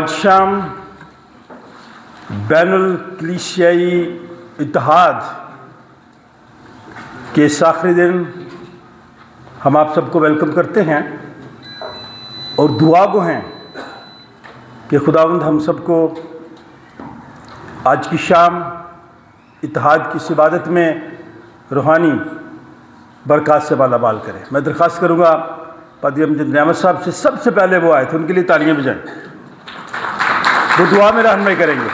آج شام بین الکلیسیائی اتحاد کے اس آخری دن ہم آپ سب کو ویلکم کرتے ہیں اور دعا گو ہیں کہ خداوند ہم سب کو آج کی شام اتحاد کی اس عبادت میں روحانی برکات سے مالا مال کرے۔ میں درخواست کروں گا پادری امجد نعمت صاحب سے، سب سے پہلے وہ آئے تھے، ان کے لیے تالیاں بجائیں، وہ دعا میں رہنمائی کریں گے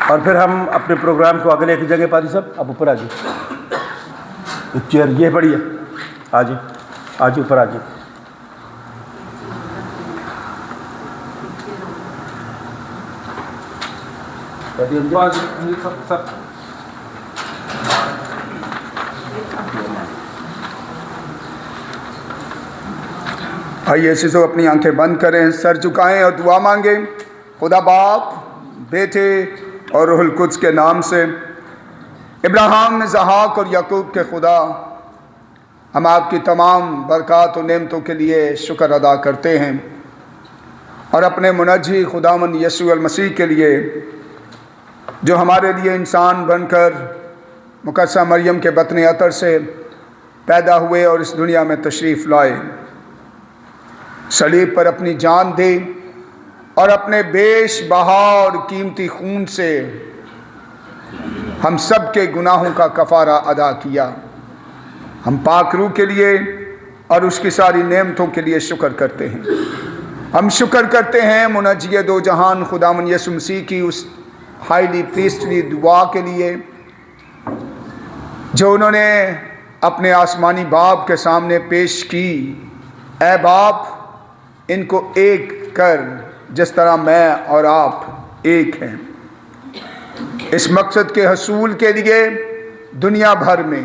اور پھر ہم اپنے پروگرام کو آگے لے کے جائیں گے۔ پادری صاحب آپ اوپر آ جائیے، چیئر یہ بڑی ہے، آ جائیں، آ جائیں اوپر آ جائیں۔ آئیے سو اپنی آنکھیں بند کریں، سر جھکائیں اور دعا مانگیں۔ خدا باپ، بیٹے اور روح القدس کے نام سے، ابراہیم، اسحاق اور یعقوب کے خدا، ہم آپ کی تمام برکات و نعمتوں کے لیے شکر ادا کرتے ہیں اور اپنے منجی خداوند یسوع المسیح کے لیے جو ہمارے لیے انسان بن کر مقدسہ مریم کے بطن عطر سے پیدا ہوئے اور اس دنیا میں تشریف لائے، صلیب پر اپنی جان دے اور اپنے بیش بہا اور قیمتی خون سے ہم سب کے گناہوں کا کفارہ ادا کیا۔ ہم پاک روح کے لیے اور اس کی ساری نعمتوں کے لیے شکر کرتے ہیں۔ ہم شکر کرتے ہیں منجی دو جہان خداوند یسوع مسیح کی اس ہائیلی پریسٹلی دعا کے لیے جو انہوں نے اپنے آسمانی باپ کے سامنے پیش کی۔ اے باپ، ان کو ایک کر جس طرح میں اور آپ ایک ہیں۔ اس مقصد کے حصول کے لیے دنیا بھر میں،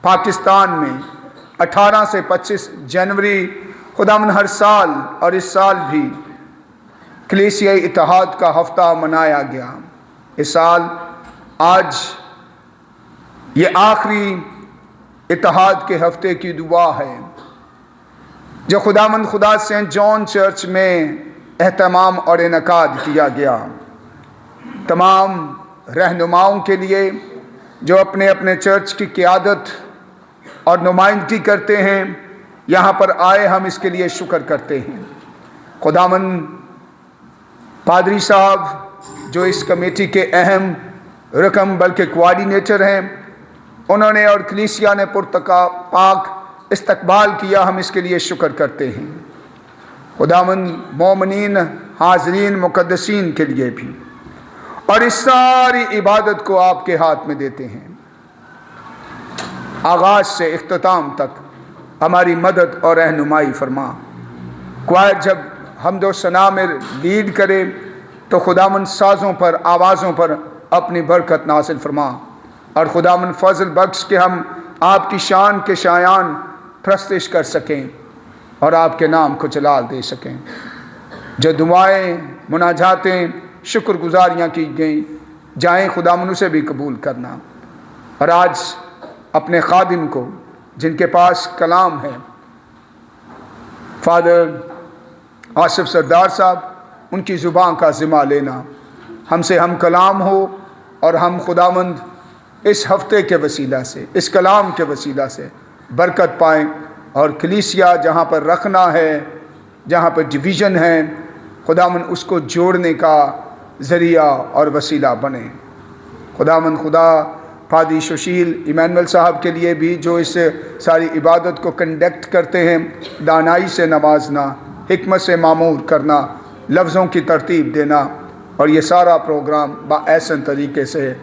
پاکستان میں 18 سے 25 جنوری خداوند ہر سال اور اس سال بھی کلیسیائی اتحاد کا ہفتہ منایا گیا۔ اس سال آج یہ آخری اتحاد کے ہفتے کی دعا ہے جو خداوند خدا سینٹ جان چرچ میں اہتمام اور انعقاد کیا گیا۔ تمام رہنماؤں کے لیے جو اپنے اپنے چرچ کی قیادت اور نمائندگی کرتے ہیں یہاں پر آئے، ہم اس کے لیے شکر کرتے ہیں۔ خداوند پادری صاحب جو اس کمیٹی کے اہم رکن بلکہ کوآرڈینیٹر ہیں، انہوں نے اور کلیسیا نے پاک استقبال کیا، ہم اس کے لیے شکر کرتے ہیں۔ خداوند مومنین، حاضرین، مقدسین کے لیے بھی، اور اس ساری عبادت کو آپ کے ہاتھ میں دیتے ہیں۔ آغاز سے اختتام تک ہماری مدد اور رہنمائی فرما۔ کوائر جب حمد و ثنا میں لیڈ کرے تو خداوند سازوں پر، آوازوں پر اپنی برکت نازل فرما، اور خداوند فضل بخش کہ ہم آپ کی شان کے شایان پرستش کر سکیں اور آپ کے نام کو جلال دے سکیں۔ جو دعائیں، مناجاتیں، شکر گزاریاں کی گئیں جائیں، خداوند اسے بھی قبول کرنا۔ اور آج اپنے خادم کو جن کے پاس کلام ہے، فادر آصف سردار صاحب، ان کی زبان کا ذمہ لینا، ہم سے ہم کلام ہو اور ہم خداوند اس ہفتے کے وسیلہ سے، اس کلام کے وسیلہ سے برکت پائیں، اور کلیسیا جہاں پر رکھنا ہے، جہاں پر ڈویژن ہے، خداوند اس کو جوڑنے کا ذریعہ اور وسیلہ بنے۔ خداوند خدا پادری سشیل ایمینول صاحب کے لیے بھی جو اس ساری عبادت کو کنڈکٹ کرتے ہیں، دانائی سے نوازنا، حکمت سے معمور کرنا، لفظوں کی ترتیب دینا، اور یہ سارا پروگرام باحسن طریقے سے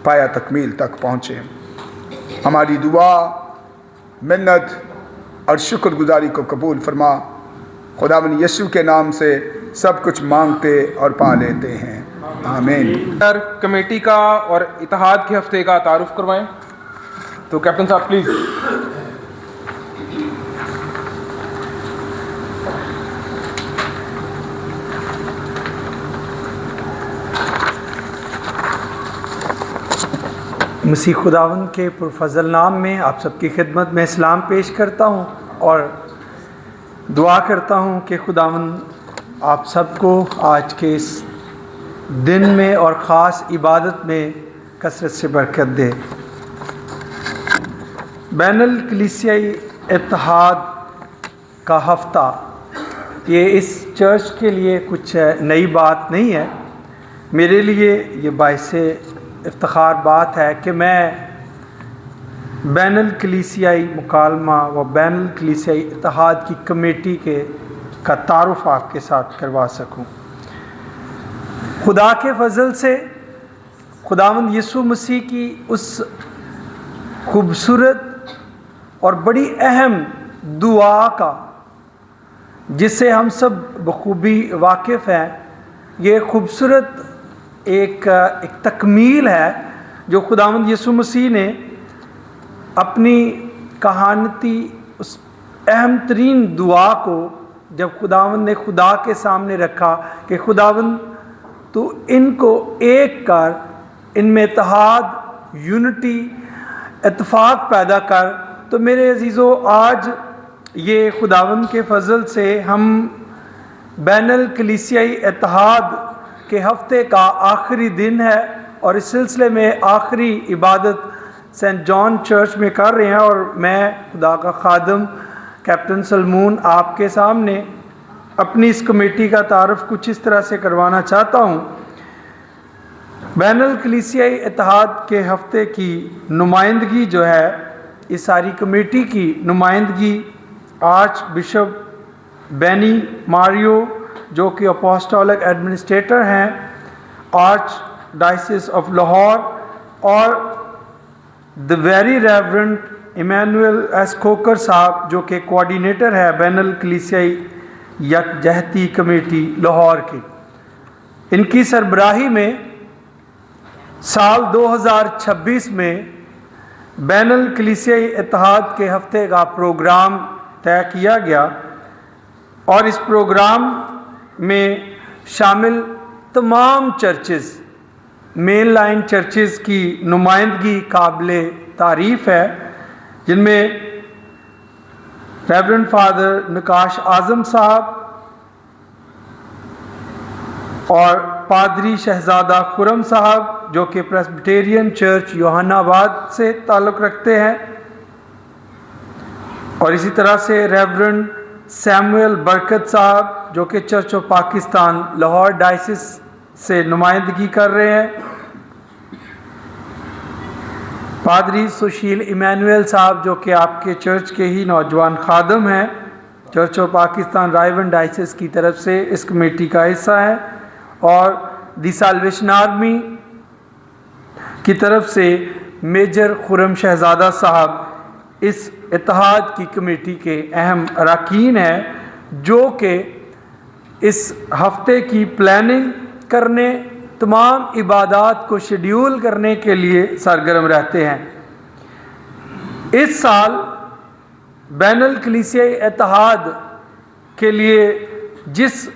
پایا تکمیل تک پہنچے۔ ہماری دعا، منت اور شکر گزاری کو قبول فرما۔ خداوند یسوع کے نام سے سب کچھ مانگتے اور پا لیتے ہیں، آمین۔ کمیٹی کا اور اتحاد کے ہفتے کا تعارف کروائیں تو کیپٹن صاحب پلیز۔ مسیح خداوند کے پرفضل نام میں آپ سب کی خدمت میں اسلام پیش کرتا ہوں اور دعا کرتا ہوں کہ خداوند آپ سب کو آج کے اس دن میں اور خاص عبادت میں کثرت سے برکت دے۔ بین الکلیسیائی اتحاد کا ہفتہ یہ اس چرچ کے لیے کچھ نئی بات نہیں ہے۔ میرے لیے یہ باعث افتخار بات ہے کہ میں بین الکلیسیائی مکالمہ و بین الکلیسیائی اتحاد کی کمیٹی کا تعارف آپ کے ساتھ کروا سکوں۔ خدا کے فضل سے خداوند یسوع مسیح کی اس خوبصورت اور بڑی اہم دعا کا جس سے ہم سب بخوبی واقف ہیں، یہ خوبصورت ایک تکمیل ہے جو خداوند یسوع مسیح نے اپنی کہانتی اس اہم ترین دعا کو جب خداوند نے خدا کے سامنے رکھا کہ خداوند تو ان کو ایک کر، ان میں اتحاد، یونٹی، اتفاق پیدا کر، تو میرے عزیزو آج یہ خداوند کے فضل سے ہم بین الکلیسیائی اتحاد کے ہفتے کا آخری دن ہے اور اس سلسلے میں آخری عبادت سینٹ جان چرچ میں کر رہے ہیں، اور میں خدا کا خادم کیپٹن سلمون آپ کے سامنے اپنی اس کمیٹی کا تعارف کچھ اس طرح سے کروانا چاہتا ہوں۔ بین الکلیسیائی اتحاد کے ہفتے کی نمائندگی جو ہے، اس ساری کمیٹی کی نمائندگی آرچ بشپ بینی ماریو جو کہ اپوسٹولک ایڈمنسٹریٹر ہیں آرچ ڈائسس آف لاہور، اور the very reverend Immanuel S Khokhar صاحب جو کہ کوآرڈینیٹر ہے بین الکلیسیائی یکجہتی کمیٹی لاہور کی۔ ان کی سربراہی میں سال 2026 میں بین الکلیسیائی اتحاد کے ہفتے کا پروگرام طے کیا گیا، اور اس پروگرام میں شامل تمام چرچز، مین لائن چرچز کی نمائندگی قابل تعریف ہے، جن میں ریورنڈ فادر نکاش اعظم صاحب اور پادری شہزادہ خرم صاحب جو کہ پریسبیٹیرین چرچ یوحنا آباد سے تعلق رکھتے ہیں، اور اسی طرح سے ریورنڈ سیموئل برکت صاحب جو کہ church of Pakistan Lahore diocese سے نمائندگی کر رہے ہیں، پادری سشیل ایمینوئل صاحب جو کہ آپ کے چرچ کے ہی نوجوان خادم ہیں، church of Pakistan Raiwind diocese کی طرف سے اس کمیٹی کا حصہ ہیں، اور دی سالویشن آرمی کی طرف سے میجر خرم شہزادہ صاحب اس اتحاد کی کمیٹی کے اہم اراکین ہیں، جو کہ اس ہفتے کی پلاننگ کرنے، تمام عبادات کو شیڈیول کرنے کے لیے سرگرم رہتے ہیں۔ اس سال بین الکلیسیائی اتحاد کے لیے جس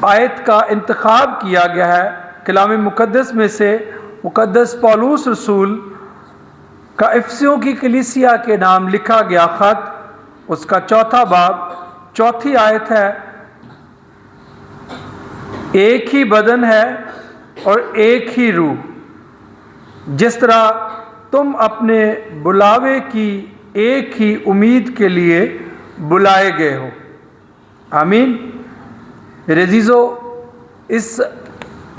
آیت کا انتخاب کیا گیا ہے، کلام مقدس میں سے مقدس پولوس رسول کا افسیوں کی کلیسیا کے نام لکھا گیا خط، اس کا 4 باب 4 آیت ہے، ایک ہی بدن ہے اور ایک ہی روح، جس طرح تم اپنے بلاوے کی ایک ہی امید کے لیے بلائے گئے ہو۔ آمین۔ میرے عزیزو، اس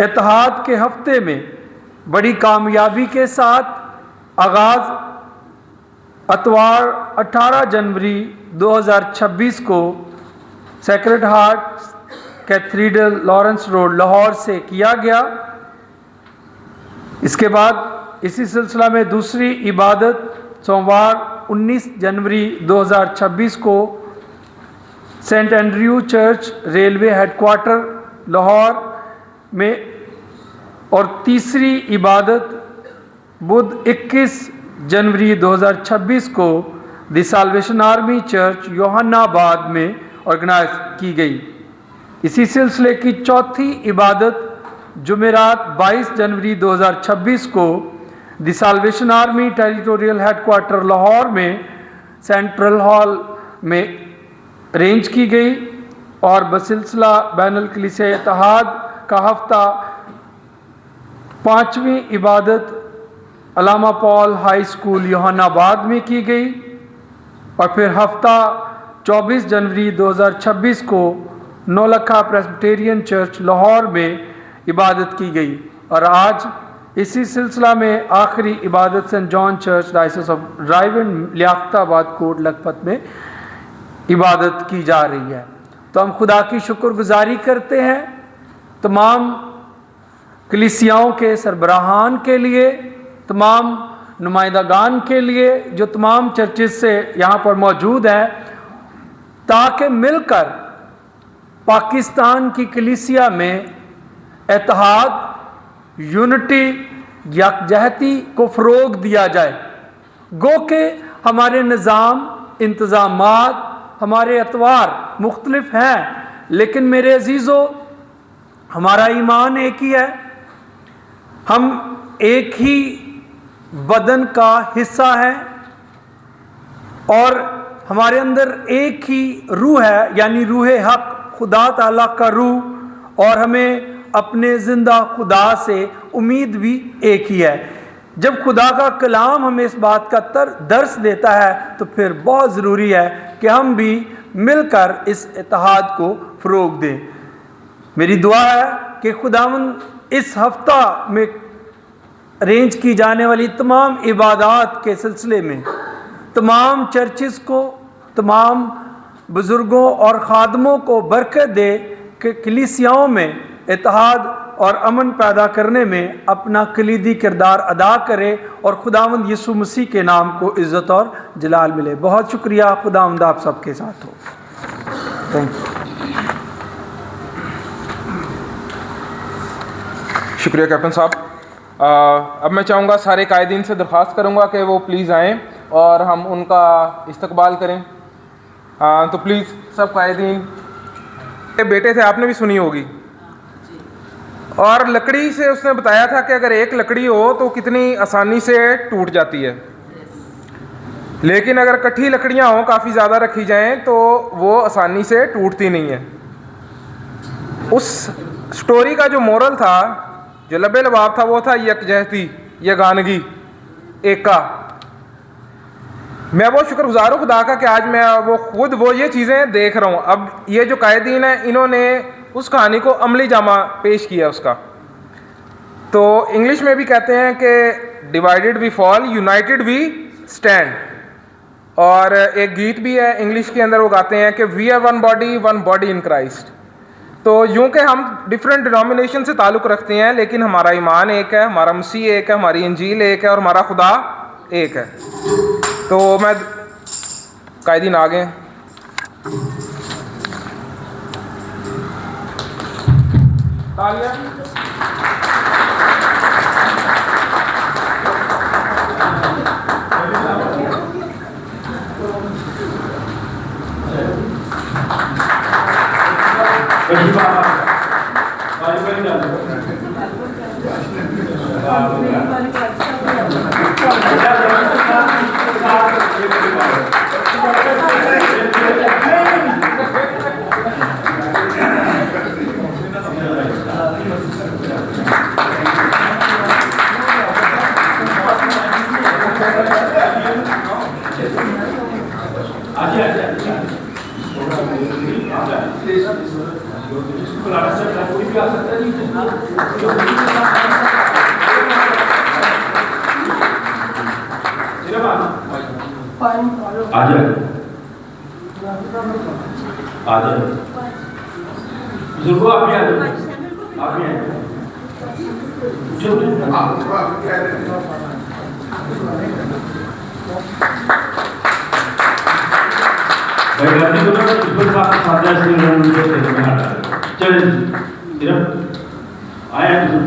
اتحاد کے ہفتے میں بڑی کامیابی کے ساتھ آغاز اتوار 18 جنوری 2026 کو sacred heart cathedral Lawrence road Lahore سے کیا گیا۔ اس کے بعد اسی سلسلہ میں دوسری عبادت سوموار 19 جنوری 2026 کو Saint Andrew church railway headquarter Lahore میں، اور تیسری عبادت بدھ 21 جنوری 2026 کو the Salvation Army church Youhanabad میں آرگنائز کی گئی۔ اسی سلسلے کی چوتھی عبادت جمعرات 22 جنوری 2026 کو the Salvation Army territorial headquarter Lahore میں سینٹرل ہال میں ارینج کی گئی، اور بسلسلہ بین الکلیسیہ اتحاد کا ہفتہ 5ویں عبادت علامہ پال ہائی اسکول یوحنا آباد میں کی گئی، اور پھر ہفتہ 24 جنوری 2026 کو نولکھا پریسبیٹیرین چرچ لاہور میں عبادت کی گئی، اور آج اسی سلسلہ میں آخری عبادت saint John church diocese of Raiwind Liaqatabad Kot Lakhpat میں عبادت کی جا رہی ہے۔ تو ہم خدا کی شکر گزاری کرتے ہیں تمام کلیسیاؤں کے سربراہان کے لیے، تمام نمائندگان کے لیے جو تمام چرچز سے یہاں پر موجود ہیں، تاکہ مل کر پاکستان کی کلیسیا میں اتحاد، یونٹی، یکجہتی کو فروغ دیا جائے۔ گو کہ ہمارے نظام، انتظامات، ہمارے اطوار مختلف ہیں، لیکن میرے عزیزو ہمارا ایمان ایک ہی ہے، ہم ایک ہی بدن کا حصہ ہیں، اور ہمارے اندر ایک ہی روح ہے، یعنی روح حق، خدا تعالیٰ کا روح، اور ہمیں اپنے زندہ خدا سے امید بھی ایک ہی ہے۔ جب خدا کا کلام ہمیں اس بات کا درس دیتا ہے تو پھر بہت ضروری ہے کہ ہم بھی مل کر اس اتحاد کو فروغ دیں۔ میری دعا ہے کہ خداوند اس ہفتہ میں ارینج کی جانے والی تمام عبادات کے سلسلے میں تمام چرچز کو، تمام بزرگوں اور خادموں کو برکت دے کہ کلیسیاؤں میں اتحاد اور امن پیدا کرنے میں اپنا کلیدی کردار ادا کرے، اور خداوند یسوع مسیح کے نام کو عزت اور جلال ملے۔ بہت شکریہ، خداوند آپ سب کے ساتھ ہو۔ Thank you. شکریہ کیپٹن صاحب۔ اب میں چاہوں گا سارے قائدین سے درخواست کروں گا کہ وہ پلیز آئیں اور ہم ان کا استقبال کریں۔ تو پلیز سب قائدین، بیٹے تھے آپ نے بھی سنی ہوگی، اور لکڑی سے اس نے بتایا تھا کہ اگر ایک لکڑی ہو تو کتنی آسانی سے ٹوٹ جاتی ہے، لیکن اگر کٹھی لکڑیاں ہوں، کافی زیادہ رکھی جائیں تو وہ آسانی سے ٹوٹتی نہیں ہے۔ اس سٹوری کا جو مورل تھا، جو لبے لباب تھا، وہ تھا یکجہتی، یگانگی، ایکا۔ میں بہت شکر گزار ہوں خدا کا کہ آج میں خود یہ چیزیں دیکھ رہا ہوں۔ اب یہ جو قائدین ہیں، انہوں نے اس کہانی کو عملی جامہ پیش کیا اس کا۔ تو انگلش میں بھی کہتے ہیں کہ divided we fall, united we stand, اور ایک گیت بھی ہے انگلش کے اندر، وہ گاتے ہیں کہ we are one body in Christ. تو یوں کہ ہم ڈفرینٹ ڈینومینیشن سے تعلق رکھتے ہیں، لیکن ہمارا ایمان ایک ہے، ہمارا مسیح ایک ہے، ہماری انجیل ایک ہے، اور ہمارا خدا ایک ہے۔ تو میں قائدین آ گئے۔ بزرگوں آپ بھی آ جائیں، آپ بھی آئیں۔ بھائی غلطی کو نا بالکل ساتھ چلیں صرف آئے ہیں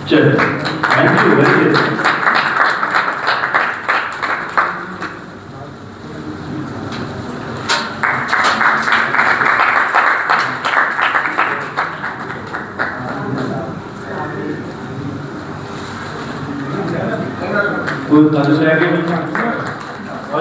چلیں۔ Thank you, very good. کوئی تعلق رہ گیا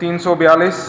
342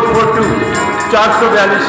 442 442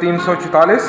344,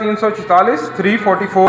344 344।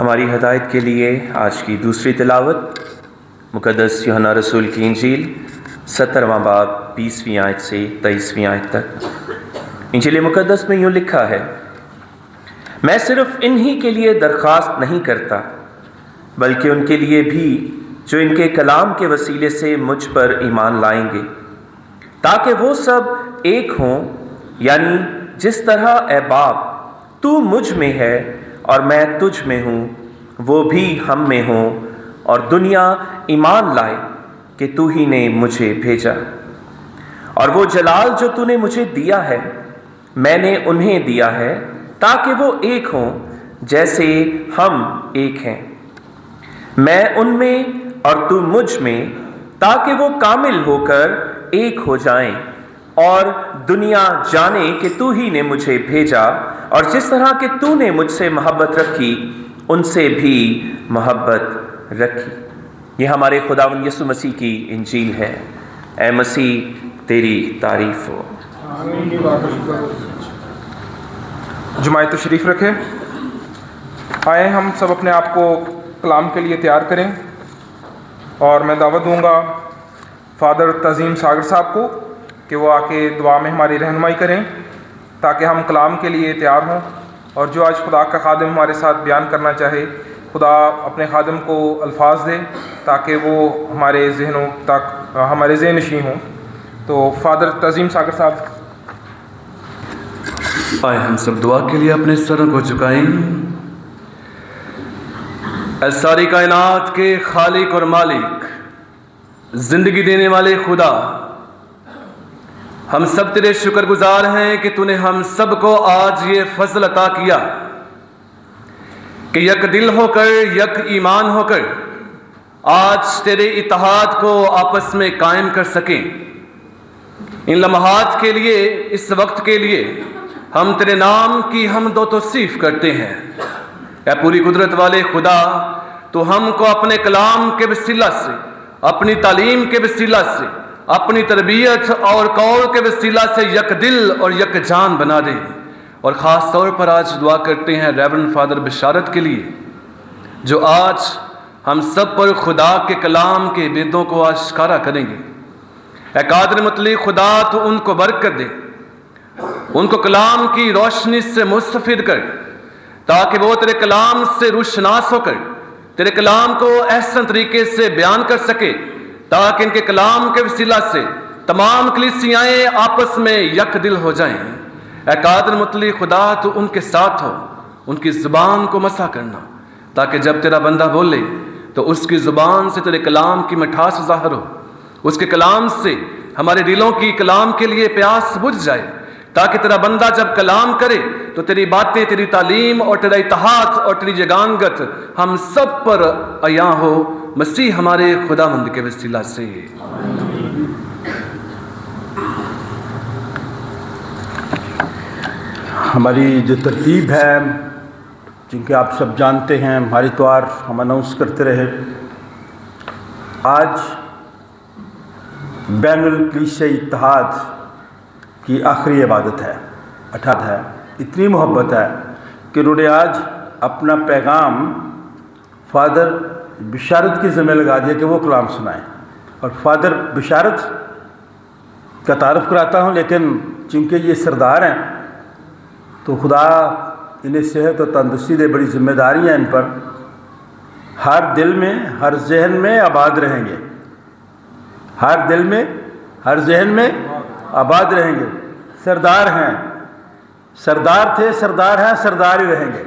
ہماری ہدایت کے لیے آج کی دوسری تلاوت مقدس یوحنا رسول کی انجیل 17واں باب 20ویں آیت سے 23ویں آیت تک۔ انجیل مقدس میں یوں لکھا ہے، میں صرف انہی کے لیے درخواست نہیں کرتا بلکہ ان کے لیے بھی جو ان کے کلام کے وسیلے سے مجھ پر ایمان لائیں گے، تاکہ وہ سب ایک ہوں، یعنی جس طرح اے باپ تو مجھ میں ہے اور میں تجھ میں ہوں، وہ بھی ہم میں ہوں، اور دنیا ایمان لائے کہ تو ہی نے مجھے بھیجا۔ اور وہ جلال جو تو نے مجھے دیا ہے میں نے انہیں دیا ہے، تاکہ وہ ایک ہوں جیسے ہم ایک ہیں، میں ان میں اور تو مجھ میں، تاکہ وہ کامل ہو کر ایک ہو جائیں، اور دنیا جانے کہ تو ہی نے مجھے بھیجا، اور جس طرح کہ تو نے مجھ سے محبت رکھی ان سے بھی محبت رکھی۔ یہ ہمارے خداوند یسوع مسیح کی انجیل ہے۔ اے مسیح تیری تعریف ہو۔ جماعت تشریف رکھے، آئیں ہم سب اپنے آپ کو کلام کے لیے تیار کریں، اور میں دعوت دوں گا فادر تعظیم ساگر صاحب کو کہ وہ آ کے دعا میں ہماری رہنمائی کریں تاکہ ہم کلام کے لیے تیار ہوں، اور جو آج خدا کا خادم ہمارے ساتھ بیان کرنا چاہے، خدا اپنے خادم کو الفاظ دے تاکہ وہ ہمارے ذہنوں تک ہمارے ذہن نشین ہوں۔ تو فادر تعظیم ساگر صاحب، آئے ہم سب دعا کے لیے اپنے سروں کو جھکائیں۔ اے ساری کائنات کے خالق اور مالک، زندگی دینے والے خدا، ہم سب تیرے شکر گزار ہیں کہ تو نے ہم سب کو آج یہ فضل عطا کیا کہ یک دل ہو کر، یک ایمان ہو کر آج تیرے اتحاد کو آپس میں قائم کر سکیں۔ ان لمحات کے لیے، اس وقت کے لیے ہم تیرے نام کی حمد و توصیف کرتے ہیں۔ اے پوری قدرت والے خدا، تو ہم کو اپنے کلام کے وسیلہ سے، اپنی تعلیم کے وسیلہ سے، اپنی تربیت اور قول کے وسیلہ سے یک دل اور یک جان بنا دے۔ اور خاص طور پر آج دعا کرتے ہیں ریورنڈ فادر بشارت کے لیے، جو آج ہم سب پر خدا کے کلام کے بیدوں کو آشکارا کریں گے۔ اے قادر مطلق خدا، تو ان کو برکت دے، ان کو کلام کی روشنی سے مستفید کر، تاکہ وہ تیرے کلام سے روشناس ہو کر تیرے کلام کو احسن طریقے سے بیان کر سکے، تاکہ ان کے کلام کے وسیلہ سے تمام کلیسیائیں آپس میں یک دل ہو جائیں۔ اے قادر مطلق خدا، تو ان کے ساتھ ہو، ان کی زبان کو مسا کرنا، تاکہ جب تیرا بندہ بولے تو اس کی زبان سے تیرے کلام کی مٹھاس ظاہر ہو، اس کے کلام سے ہمارے دلوں کی کلام کے لیے پیاس بجھ جائے، تاکہ تیرا بندہ جب کلام کرے تو تیری باتیں، تیری تعلیم اور تیرا اتحاد اور تیری جگانگت ہم سب پر عیاں ہو، مسیح ہمارے خداوند کے وسیلہ سے۔ ہماری جو ترتیب ہے، چونکہ آپ سب جانتے ہیں، ہماری توار ہم اناؤنس کرتے رہے، آج بین الکلیسیائی اتحاد کی آخری عبادت ہے، اٹھاد ہے۔ اتنی محبت ہے کہ انہوں نے آج اپنا پیغام فادر بشارت کی ذمہ لگا دیا کہ وہ کلام سنائیں، اور فادر بشارت کا تعارف کراتا ہوں، لیکن چونکہ یہ سردار ہیں تو خدا انہیں صحت اور تندرستی دے، بڑی ذمہ داری ہے ان پر، ہر دل میں، ہر ذہن میں آباد رہیں گے، ہر دل میں، ہر ذہن میں آباد رہیں گے۔ سردار ہیں، سردار تھے، سردار ہیں، سردار ہی رہیں گے۔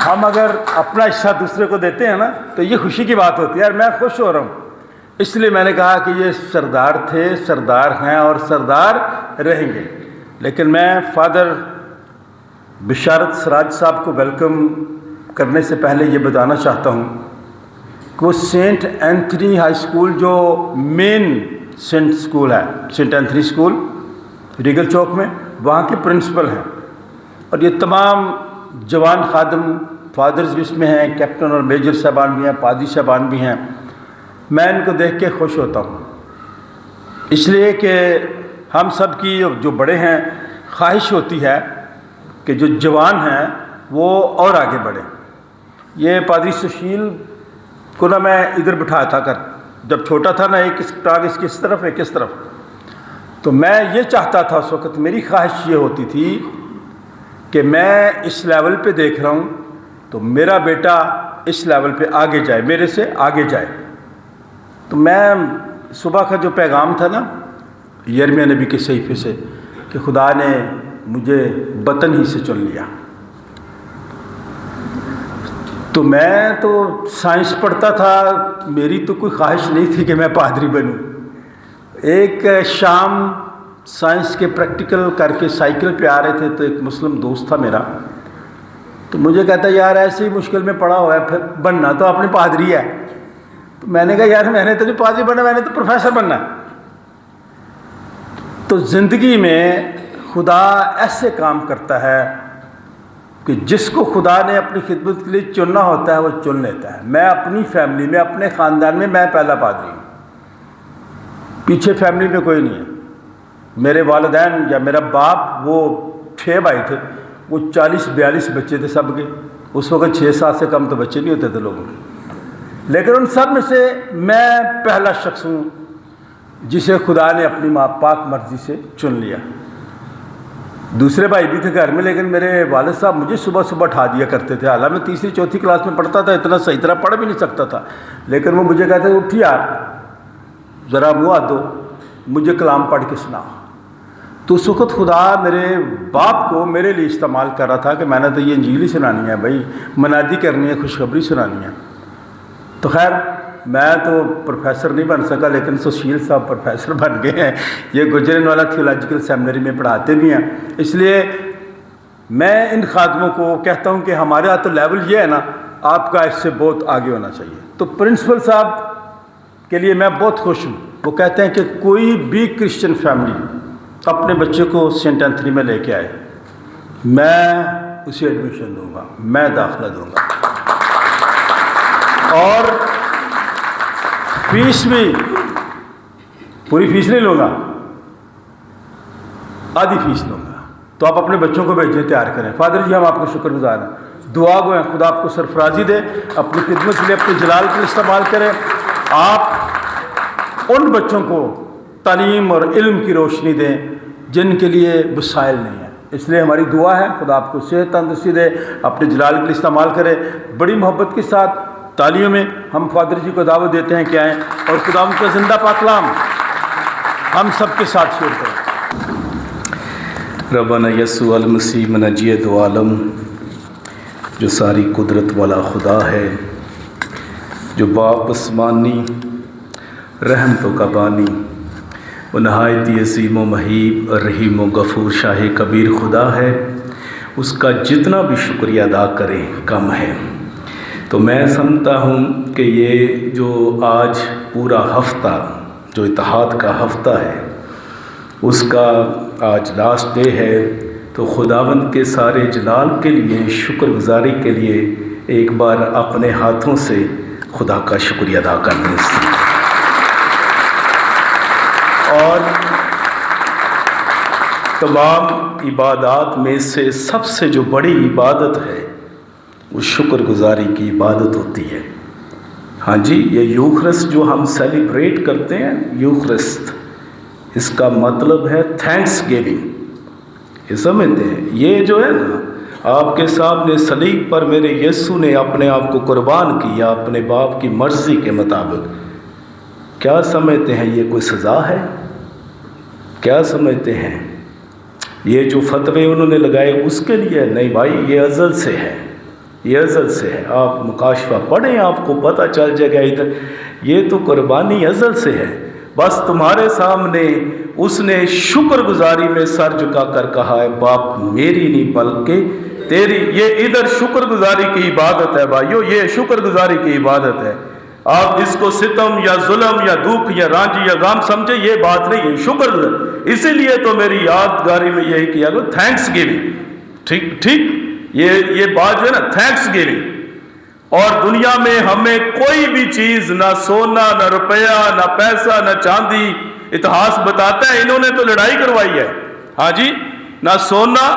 ہم اگر اپنا حصہ دوسرے کو دیتے ہیں نا تو یہ خوشی کی بات ہوتی ہے، اور میں خوش ہو رہا ہوں، اس لیے میں نے کہا کہ یہ سردار تھے، سردار ہیں اور سردار رہیں گے۔ لیکن میں فادر بشارت سراج صاحب کو ویلکم کرنے سے پہلے یہ بتانا چاہتا ہوں کہ وہ سینٹ اینتھنی ہائی اسکول، جو مین سینٹ اسکول ہے، سینٹ اینتھنی اسکول ریگل چوک میں، وہاں کے پرنسپل ہیں، اور یہ تمام جوان خادم فادرز بھی اس میں ہیں، کیپٹن اور میجر صاحبان بھی ہیں، پادری صاحبان بھی ہیں۔ میں ان کو دیکھ کے خوش ہوتا ہوں، اس لیے کہ ہم سب کی جو بڑے ہیں خواہش ہوتی ہے کہ جو جوان ہیں وہ اور آگے بڑھیں. یہ پادری سشیل کو نا میں ادھر بٹھایا تھا کر جب چھوٹا تھا نا، ایک ٹانگ اس کی اس طرف ایک اس طرف، تو میں یہ چاہتا تھا اس وقت، میری خواہش یہ ہوتی تھی کہ میں اس لیول پہ دیکھ رہا ہوں تو میرا بیٹا اس لیول پہ آگے جائے، میرے سے آگے جائے. تو میں صبح کا جو پیغام تھا نا یرمیہ نبی کے صحیفے سے کہ خدا نے مجھے بطن ہی سے چن لیا، تو میں تو سائنس پڑھتا تھا، میری تو کوئی خواہش نہیں تھی کہ میں پادری بنوں. ایک شام سائنس کے پریکٹیکل کر کے سائیکل پہ آ رہے تھے تو ایک مسلم دوست تھا میرا، تو مجھے کہتا یار ایسے ہی مشکل میں پڑا ہوا ہے، پھر بننا تو اپنے پادری ہے. تو میں نے کہا یار میں نے تو نہیں پادری بننا، میں نے تو پروفیسر بننا. تو زندگی میں خدا ایسے کام کرتا ہے کہ جس کو خدا نے اپنی خدمت کے لیے چننا ہوتا ہے وہ چن لیتا ہے. میں اپنی فیملی میں، اپنے خاندان میں پہلا پادری ہوں، پیچھے فیملی میں کوئی نہیں ہے. میرے والدین یا میرا باپ، وہ 6 بھائی تھے، وہ 40-42 بچے تھے سب کے. اس وقت 6-7 سے کم تو بچے نہیں ہوتے تھے لوگوں کے، لیکن ان سب میں سے میں پہلا شخص ہوں جسے خدا نے اپنی ماں پاک مرضی سے چن لیا. دوسرے بھائی بھی تھے گھر میں، لیکن میرے والد صاحب مجھے صبح صبح اٹھا دیا کرتے تھے. حالانکہ میں 3ری-4تھی کلاس میں پڑھتا تھا، اتنا صحیح طرح پڑھ بھی نہیں سکتا تھا، لیکن وہ مجھے کہتے تھے اٹھ یار ذرا منہ ہاتھ دو، مجھے کلام پڑھ کے سنا. تو اس وقت خدا میرے باپ کو میرے لیے استعمال کر رہا تھا کہ میں نے تو یہ انجیل ہی سنانی ہے بھائی، منادی کرنی ہے، خوشخبری سنانی ہے. تو خیر میں تو پروفیسر نہیں بن سکا، لیکن سشیل صاحب پروفیسر بن گئے ہیں. یہ گجرن والا تھیولوجیکل سیمنری میں پڑھاتے بھی ہیں. اس لیے میں ان خادموں کو کہتا ہوں کہ ہمارے ہاں تو لیول یہ ہے نا، آپ کا اس سے بہت آگے ہونا چاہیے. تو پرنسپل صاحب کے لیے میں بہت خوش ہوں. وہ کہتے ہیں کہ کوئی بھی کرسچن فیملی اپنے بچے کو سینٹ اینتھنی میں لے کے آئے، میں اسے ایڈمیشن دوں گا، میں داخلہ دوں گا، اور فیس بھی پوری فیس نہیں لوں گا، آدھی فیس لوں گا. تو آپ اپنے بچوں کو بھیجیں، تیار کریں. فادر جی ہم آپ کو شکر گزار ہیں، دعا گو ہیں خدا آپ کو سرفرازی دے، اپنی خدمت کے لیے اپنے جلال کے لیے استعمال کریں. آپ ان بچوں کو تعلیم اور علم کی روشنی دیں جن کے لیے وسائل نہیں ہیں. اس لیے ہماری دعا ہے خدا آپ کو صحت تندرستی دے، اپنے جلال کے لیے استعمال کرے. بڑی محبت کے ساتھ تعلیم میں ہم فادر جی کو دعوت دیتے ہیں کہ آئیں اور خدا ان کا زندہ پاکلام ہم سب کے ساتھ شیئر کریں. ربنا یسوع المسیح منجی دو عالم، جو ساری قدرت والا خدا ہے، جو باپ آسمانی رحمتوں کا بانی، وہ نہایت ہی عظیم و مہیب اور رحیم و غفور شاہ کبیر خدا ہے. اس کا جتنا بھی شکریہ ادا کریں کم ہے. تو میں سمجھتا ہوں کہ یہ جو آج پورا ہفتہ جو اتحاد کا ہفتہ ہے، اس کا آج لاسٹ ڈے ہے. تو خداوند کے سارے جلال کے لیے، شکر گزاری کے لیے ایک بار اپنے ہاتھوں سے خدا کا شکریہ ادا کرنے سے. اور تمام عبادات میں سے سب سے جو بڑی عبادت ہے وہ شکر گزاری کی عبادت ہوتی ہے. ہاں جی، یہ یوخرسٹ جو ہم سیلیبریٹ کرتے ہیں، یوخرسٹ، اس کا مطلب ہے تھینکس گیونگ. یہ سمجھتے ہیں؟ یہ جو ہے نا، آپ کے سامنے صلیب پر میرے یسوع نے اپنے آپ کو قربان کیا اپنے باپ کی مرضی کے مطابق. کیا سمجھتے ہیں یہ کوئی سزا ہے؟ کیا سمجھتے ہیں یہ جو فتوے انہوں نے لگائے اس کے لیے؟ نہیں بھائی، یہ ازل سے ہے، یہ ازل سے ہے. آپ مکاشفہ پڑھیں، آپ کو پتہ چل جائے گا. ادھر یہ تو قربانی ازل سے ہے. بس تمہارے سامنے اس نے شکر گزاری میں سر جھکا کر کہا ہے، باپ میری نہیں بلکہ تیری. یہ ادھر شکر گزاری کی عبادت ہے بھائیو، یہ شکر گزاری کی عبادت ہے. آپ اس کو ستم یا ظلم یا دکھ یا رانجی یا غم سمجھے، یہ بات نہیں ہے، شکر گزار. اسی لیے تو میری یادگاری میں یہی کیا گیا، تھینکس گیونگ. ٹھیک، یہ بات جو ہے نا، تھینکس گیونگ. اور دنیا میں ہمیں کوئی بھی چیز، نہ سونا، نہ روپیہ، نہ پیسہ، نہ چاندی، اتہاس بتاتا ہے انہوں نے تو لڑائی کروائی ہے. ہاں جی، نہ سونا،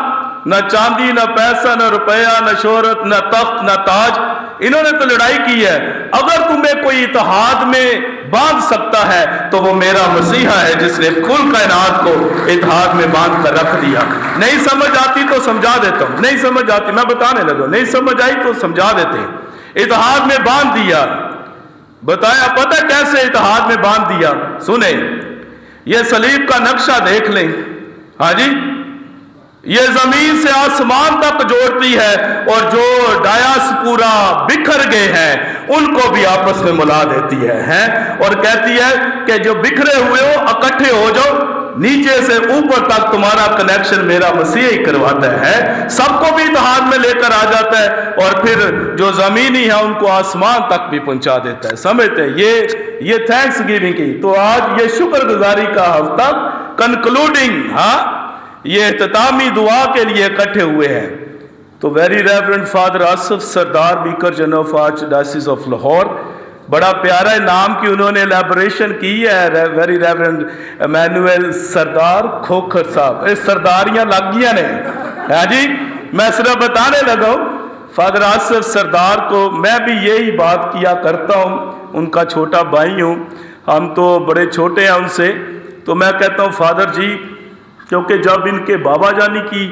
نہ چاندی، نہ پیسہ، نہ روپیہ، نہ شہرت، نہ تخت، نہ تاج، انہوں نے تو لڑائی کی ہے۔ اگر تمہیں کوئی اتحاد میں باندھ سکتا ہے تو وہ میرا مسیحا ہے جس نے کل کائنات کو اتحاد میں باندھ کر رکھ دیا۔ نہیں سمجھ آتی تو سمجھا دیتا ہوں، نہیں سمجھ آتی میں بتانے لگا، نہیں سمجھ آئی تو سمجھا دیتے ہیں۔ اتحاد میں باندھ دیا، بتایا پتہ کیسے اتحاد میں باندھ دیا؟ سنیں، یہ صلیب کا نقشہ دیکھ لیں، ہاں جی، یہ زمین سے آسمان تک جوڑتی ہے، اور جو ڈایاسپورا بکھر گئے ہیں ان کو بھی آپس میں ملا دیتی ہے، اور کہتی ہے کہ جو بکھرے ہوئے ہو اکٹھے ہو جاؤ، نیچے سے اوپر تک تمہارا کنیکشن میرا مسیح ہی کرواتا ہے، سب کو بھی اتحاد میں لے کر آ جاتا ہے، اور پھر جو زمینی ہے ان کو آسمان تک بھی پہنچا دیتا ہے۔ سمجھتے ہیں یہ تھینکس گیونگ کی، تو آج یہ شکر گزاری کا ہفتہ کنکلوڈنگ، ہاں، یہ اختتامی دعا کے لیے اکٹھے ہوئے ہیں۔ تو very reverend father Asif Sardar vicar general of archdiocese of Lahore, بڑا پیارا نام کی انہوں نے الیبوریشن کی ہے، ویری ریورنڈ ایمینوئل سردار کھوکھر صاحب، اس سرداریاں لگ گیا نے، ہاں جی، میں صرف بتانے لگا ہوں فادر آصف سردار کو، میں بھی یہی بات کیا کرتا ہوں، ان کا چھوٹا بھائی ہوں، ہم تو بڑے چھوٹے ہیں ان سے، تو میں کہتا ہوں فادر جی، کیونکہ جب ان کے بابا جانی کی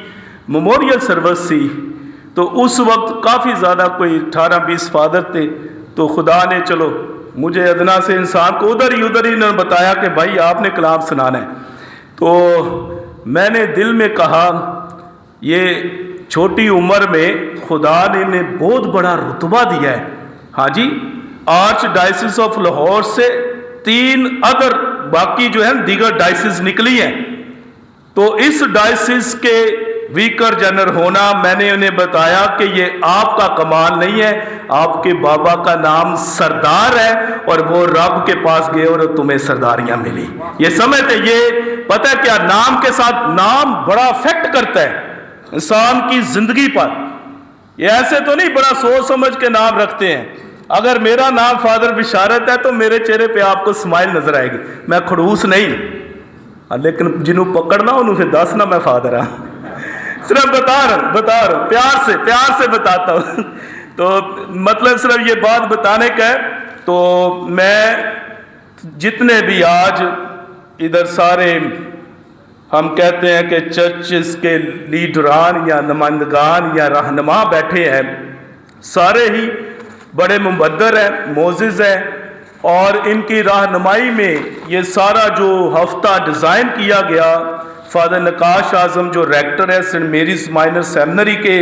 میموریل سروس تھی تو اس وقت کافی زیادہ کوئی 18-20 فادر تھے، تو خدا نے چلو مجھے ادنا سے انسان کو ادھر ہی انہوں نے بتایا کہ بھائی آپ نے کلام سنانا ہے، تو میں نے دل میں کہا یہ چھوٹی عمر میں خدا نے انہیں بہت بڑا رتبہ دیا ہے، ہاں جی، آرچ ڈائسس آف لاہور سے 3 ادر باقی جو ہے دیگر ڈائسس نکلی ہیں، تو اس ڈائسس کے ویکر جنرل ہونا، میں نے انہیں بتایا کہ یہ آپ کا کمال نہیں ہے، آپ کے بابا کا نام سردار ہے، اور وہ رب کے پاس گئے اور تمہیں سرداریاں ملی۔ یہ سمجھتے، یہ پتہ ہے کیا، نام کے ساتھ نام بڑا افیکٹ کرتا ہے انسان کی زندگی پر، یہ ایسے تو نہیں بڑا سوچ سمجھ کے نام رکھتے ہیں۔ اگر میرا نام فادر بشارت ہے تو میرے چہرے پہ آپ کو اسمائل نظر آئے گی، میں کھڑوس نہیں، لیکن جنہوں پکڑنا انہوں سے دسنا میں فادر ہاں، صرف بتا رہا ہوں پیار سے بتاتا ہوں، تو مطلب صرف یہ بات بتانے کا ہے۔ تو میں جتنے بھی آج ادھر سارے ہم کہتے ہیں کہ چرچز کے لیڈران یا نمائندگان یا رہنما بیٹھے ہیں، سارے ہی بڑے مبدر ہیں، موزز ہیں، اور ان کی رہنمائی میں یہ سارا جو ہفتہ ڈیزائن کیا گیا، فادر نقاش اعظم جو ریکٹر ہے سینٹ میریز مائنر سیمنری کے،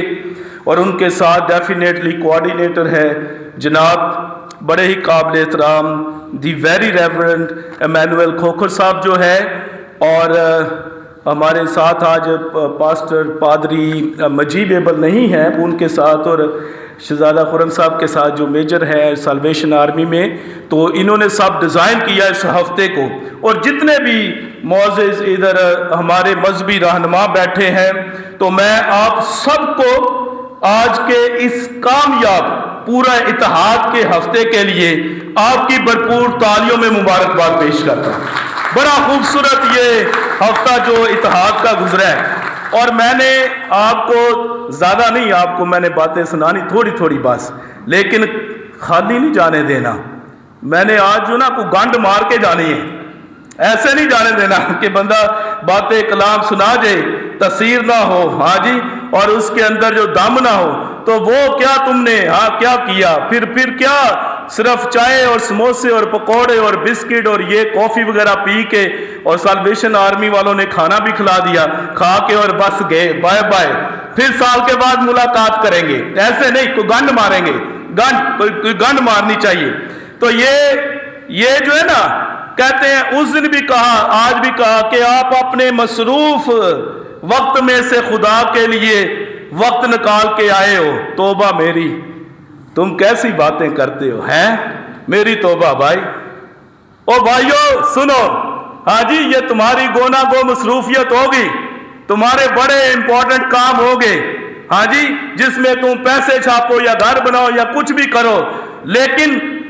اور ان کے ساتھ ڈیفینیٹلی کوآرڈینیٹر ہے جناب بڑے ہی قابل احترام the very reverend Immanuel Khokhar صاحب جو ہے، اور ہمارے ساتھ آج پاسٹر پادری مجیب ایبل نہیں ہیں، ان کے ساتھ، اور شہزادہ خرم صاحب کے ساتھ جو میجر ہے سالویشن آرمی میں، تو انہوں نے سب ڈیزائن کیا اس ہفتے کو، اور جتنے بھی معزز ادھر ہمارے مذہبی رہنما بیٹھے ہیں، تو میں آپ سب کو آج کے اس کامیاب پورا اتحاد کے ہفتے کے لیے آپ کی بھرپور تالیوں میں مبارکباد پیش کرتا ہوں۔ بڑا خوبصورت یہ ہفتہ جو اتحاد کا گزرا ہے، اور میں نے آپ کو زیادہ نہیں، آپ کو میں نے باتیں سنانی تھوڑی بس، لیکن خالی نہیں جانے دینا، میں نے آج جو نا کو گانڈ مار کے جانی ہے، ایسے نہیں جانے دینا کہ بندہ باتیں کلام سنا جائے تاثیر نہ ہو، ہاں جی، اور اس کے اندر جو دم نہ ہو، تو وہ کیا تم نے ہاں کیا کیا، پھر کیا صرف چائے اور سموسے اور پکوڑے اور بسکٹ اور یہ کافی وغیرہ پی کے، اور سالویشن آرمی والوں نے کھانا بھی کھلا دیا، کھا کے اور بس گئے، بائے بائے، پھر سال کے بعد ملاقات کریں گے، ایسے نہیں، کوئی گنڈ ماریں گے، کوئی گنڈ مارنی چاہیے۔ تو یہ جو ہے نا، کہتے ہیں اس دن بھی کہا آج بھی کہا کہ آپ اپنے مصروف وقت میں سے خدا کے لیے وقت نکال کے آئے ہو، توبہ میری، تم کیسی باتیں کرتے ہو، ہیں میری توبہ بھائی، او بھائیو سنو، ہاں جی، یہ تمہاری گونا گو مصروفیت ہوگی، تمہارے بڑے امپورٹنٹ کام ہوگے، ہاں جی، جس میں تم پیسے چھاپو یا گھر بناؤ یا کچھ بھی کرو، لیکن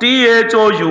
THOU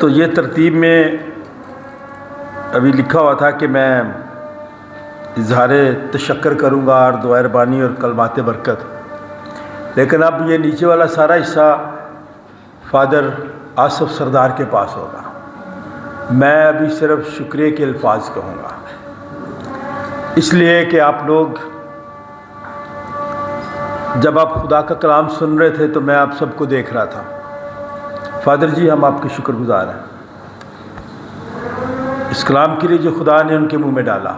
تو یہ ترتیب میں ابھی لکھا ہوا تھا کہ میں اظہار تشکر کروں گا اور دعائے ربانی اور کلمات برکت، لیکن اب یہ نیچے والا سارا حصہ فادر آصف سردار کے پاس ہوگا. میں ابھی صرف شکریہ کے الفاظ کہوں گا، اس لیے کہ آپ لوگ جب آپ خدا کا کلام سن رہے تھے تو میں آپ سب کو دیکھ رہا تھا. فادر جی ہم آپ کے شکر گزار ہیں اس کلام کے لیے جو خدا نے ان کے منہ میں ڈالا،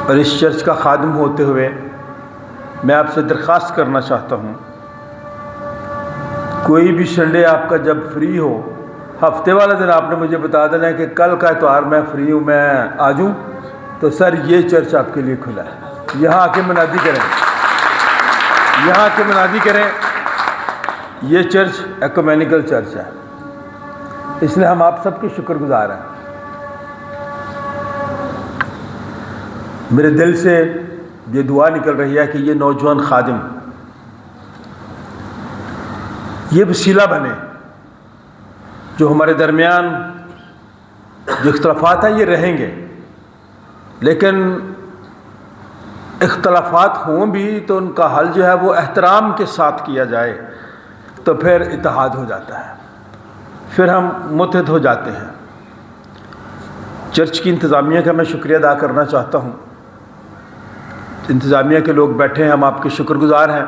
اور اس چرچ کا خادم ہوتے ہوئے میں آپ سے درخواست کرنا چاہتا ہوں، کوئی بھی سنڈے آپ کا جب فری ہو، ہفتے والا دن آپ نے مجھے بتا دینا ہے کہ کل کا اتوار میں فری ہوں، میں آ جوں، تو سر یہ چرچ آپ کے لیے کھلا ہے. یہاں آ کے منادی کریں، یہاں آ کے منادی کریں. یہ چرچ ایکومینیکل چرچ ہے، اس لیے ہم آپ سب کے شکر گزار ہیں. میرے دل سے یہ دعا نکل رہی ہے کہ یہ نوجوان خادم یہ وسیلہ بنے، جو ہمارے درمیان جو اختلافات ہیں یہ رہیں گے، لیکن اختلافات ہوں بھی تو ان کا حل جو ہے وہ احترام کے ساتھ کیا جائے، تو پھر اتحاد ہو جاتا ہے، پھر ہم متحد ہو جاتے ہیں. چرچ کی انتظامیہ کا میں شکریہ ادا کرنا چاہتا ہوں. انتظامیہ کے لوگ بیٹھے ہیں، ہم آپ کے شکر گزار ہیں.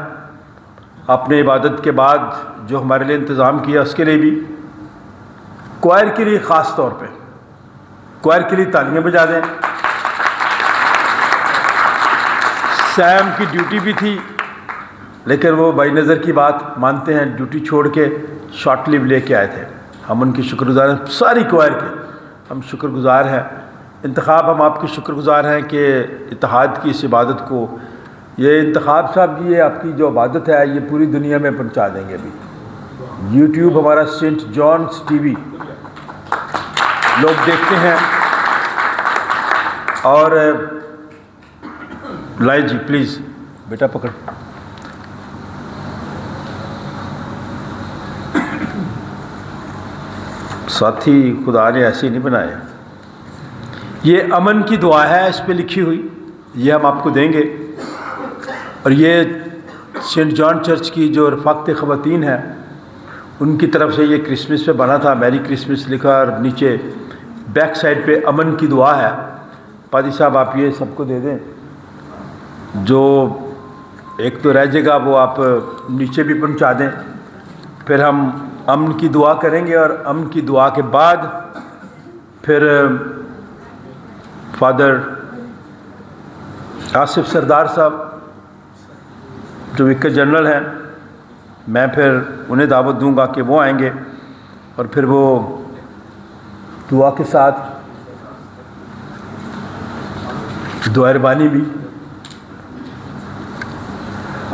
آپ نے عبادت کے بعد جو ہمارے لیے انتظام کیا اس کے لیے بھی. کوائر کے لیے خاص طور پہ کوائر کے لیے تالیاں بجا دیں. سیم کی ڈیوٹی بھی تھی لیکن وہ بائی نظر کی بات مانتے ہیں، ڈیوٹی چھوڑ کے شارٹ لیو لے کے آئے تھے. ہم ان کی شکر گزار ہیں، ساری کوائر کے ہم شکر گزار ہیں. انتخاب ہم آپ کے شکر گزار ہیں کہ اتحاد کی اس عبادت کو، یہ انتخاب صاحب جی یہ آپ کی جو عبادت ہے یہ پوری دنیا میں پہنچا دیں گے. ابھی یوٹیوب ہمارا سینٹ جانس ٹی وی لوگ دیکھتے ہیں. اور لائے جی پلیز بیٹا پکڑ. ساتھی خدا نے ایسے نہیں بنائے. یہ امن کی دعا ہے اس پہ لکھی ہوئی، یہ ہم آپ کو دیں گے. اور یہ سینٹ جان چرچ کی جو رفاقت خواتین ہیں ان کی طرف سے یہ کرسمس پہ بنا تھا، میری کرسمس لکھا، اور نیچے بیک سائڈ پہ امن کی دعا ہے. پادری صاحب آپ یہ سب کو دے دیں، جو ایک تو رہ جائے گا وہ آپ نیچے بھی پہنچا دیں. پھر ہم امن کی دعا کریں گے، اور امن کی دعا کے بعد پھر فادر آصف سردار صاحب جو وکر جنرل ہیں، میں پھر انہیں دعوت دوں گا کہ وہ آئیں گے، اور پھر وہ دعا کے ساتھ دعا ربانی بھی.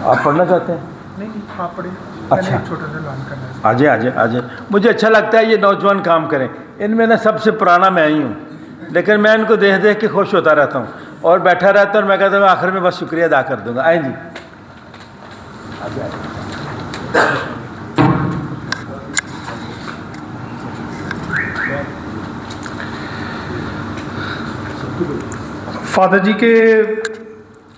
آپ پڑھنا چاہتے ہیں؟ نہیں آپ پڑھیں. اچھا چھوٹا سا اعلان کرنا ہے. آ جائیں آ جائیں. مجھے اچھا لگتا ہے یہ نوجوان کام کریں. ان میں نا سب سے پرانا میں ہی ہوں، لیکن میں ان کو دیکھ دیکھ کے خوش ہوتا رہتا ہوں اور بیٹھا رہتا ہوں، اور میں کہتا ہوں آخر میں بس شکریہ ادا کر دوں گا. آئیں جی فادر جی کے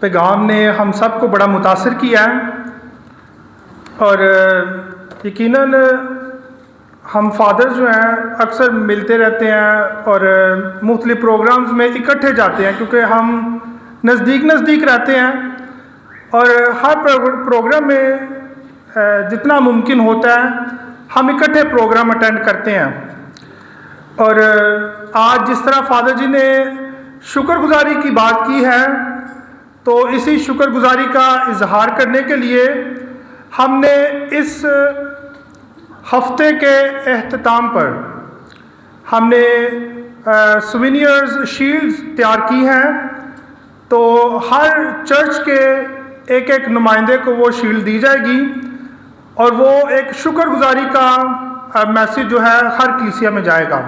پیغام نے ہم سب کو بڑا متاثر کیا ہے، اور یقیناً ہم فادر جو ہیں اکثر ملتے رہتے ہیں اور مختلف پروگرامز میں اکٹھے جاتے ہیں، کیونکہ ہم نزدیک رہتے ہیں، اور ہر پروگرام میں جتنا ممکن ہوتا ہے ہم اکٹھے پروگرام اٹینڈ کرتے ہیں. اور آج جس طرح فادر جی نے شکر گزاری کی بات کی ہے، تو اسی شکر گزاری کا اظہار کرنے کے لیے ہم نے اس ہفتے کے اختتام پر ہم نے سوینئرز شیلڈز تیار کی ہیں. تو ہر چرچ کے ایک نمائندے کو وہ شیلڈ دی جائے گی، اور وہ ایک شکر گزاری کا میسیج جو ہے ہر کلیسیا میں جائے گا.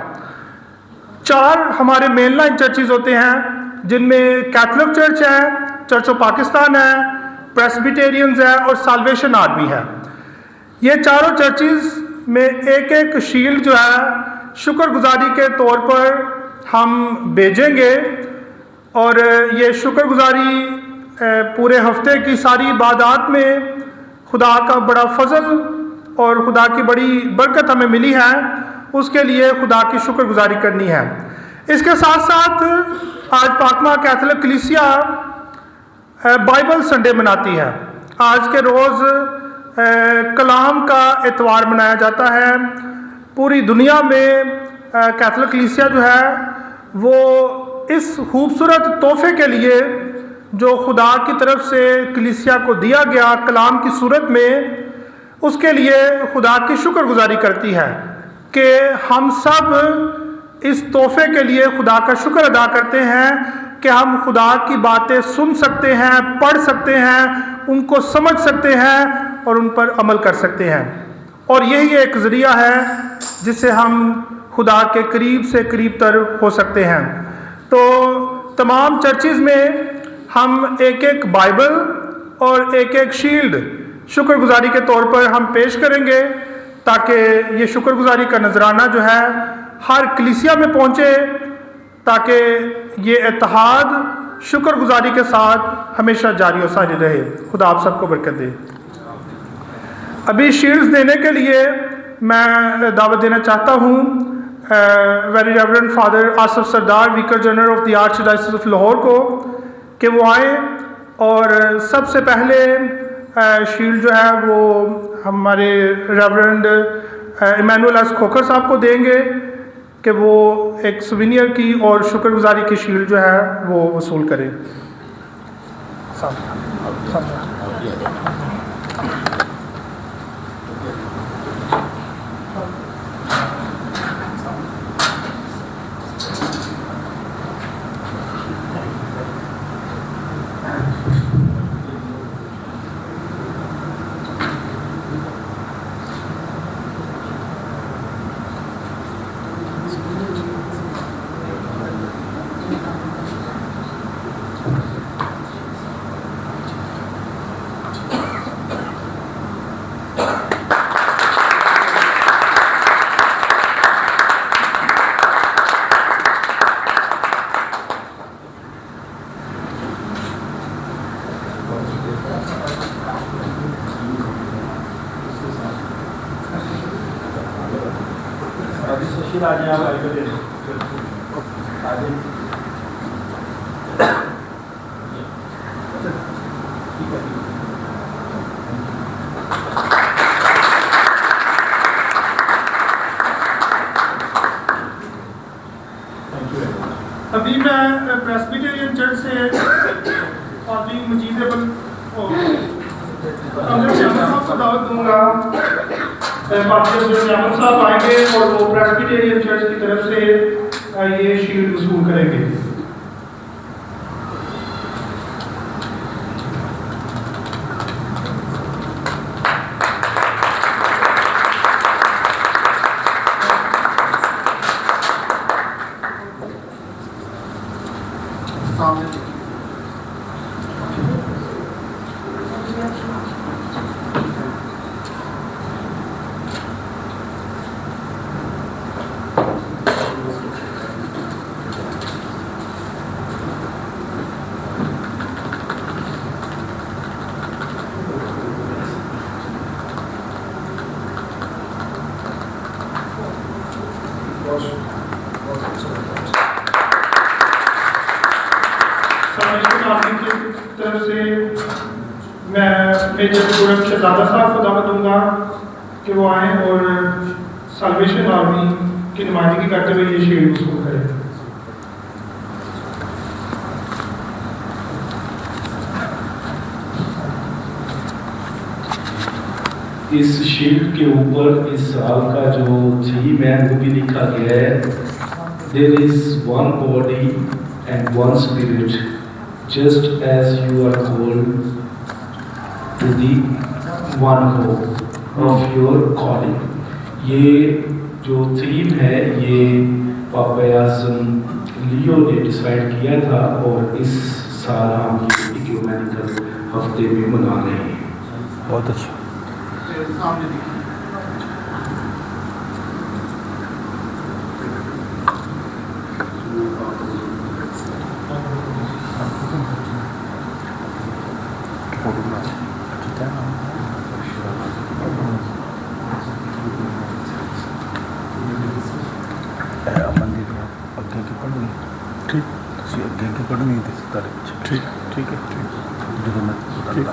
4 ہمارے مین لائن چرچز ہوتے ہیں، جن میں کیتھولک چرچ ہے، چرچ آف پاکستان ہے، پریسبیٹیرینز ہے، اور سالویشن آرمی ہے. یہ چاروں چرچز میں ایک ایک شیلڈ جو ہے شکر گزاری کے طور پر ہم بھیجیں گے، اور یہ شکر گزاری پورے ہفتے کی ساری عبادات میں خدا کا بڑا فضل اور خدا کی بڑی برکت ہمیں ملی ہے، اس کے لیے خدا کی شکر گزاری کرنی ہے۔ اس کے ساتھ ساتھ آج پاکمہ کیتھولک کلیسیا بائبل سنڈے مناتی ہے۔ آج کے روز کلام کا اتوار منایا جاتا ہے۔ پوری دنیا میں کیتھولک کلیسیا جو ہے وہ اس خوبصورت تحفے کے لیے جو خدا کی طرف سے کلیسیا کو دیا گیا کلام کی صورت میں، اس کے لیے خدا کی شکر گزاری کرتی ہے کہ ہم سب اس تحفے کے لیے خدا کا شکر ادا کرتے ہیں کہ ہم خدا کی باتیں سن سکتے ہیں، پڑھ سکتے ہیں، ان کو سمجھ سکتے ہیں اور ان پر عمل کر سکتے ہیں، اور یہی ایک ذریعہ ہے جس سے ہم خدا کے قریب سے قریب تر ہو سکتے ہیں۔ تو تمام چرچز میں ہم ایک ایک بائبل اور ایک ایک شیلڈ شکر گزاری کے طور پر ہم پیش کریں گے، تاکہ یہ شکر گزاری کا نذرانہ جو ہے ہر کلیسیا میں پہنچے، تاکہ یہ اتحاد شکر گزاری کے ساتھ ہمیشہ جاری و ساری رہے۔ خدا آپ سب کو برکت دے۔ ابھی شیلڈز دینے کے لیے میں دعوت دینا چاہتا ہوں very reverend father Asif Sardar, vicar general of the archdiocese of Lahore کو، کہ وہ آئیں اور سب سے پہلے شیلڈ جو ہے وہ ہمارے ریورنڈ ایمینول ایس کھوکھر صاحب کو دیں گے کہ وہ ایک سوینئر کی اور شکر گزاری کی شیلڈ جو ہے وہ وصول کریں۔ ابھی میں پریسبیٹرین چرچ سے پادری مجید صاحب کو دعوت دوں گا۔ پادری احمد صاحب آئیں گے اور وہ پریسبیٹرین چرچ کی طرف سے یہ شیلڈ وصول کریں گے۔ طرف سے میں میجر گورنر شہزادہ صاحب کو دعوت دوں گا کہ وہ آئیں اور سالویشن آرمی کی نمائندگی کرتے ہوئے یہ شیلڈ وصول کریں۔ اس شیلڈ کے اوپر اس سال کا جو تھیم ہے وہ بھی لکھا گیا ہے، There is one body and one spirit, just as you are called to the one hope of your calling. یہ جو تھیم ہے یہ پاپا اعظم لیو نے ڈیسائیڈ کیا تھا اور اس سال ہم یہ ایکومینیکل ہفتے میں منا رہے ہیں۔ بہت اچھا۔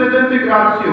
redemptio,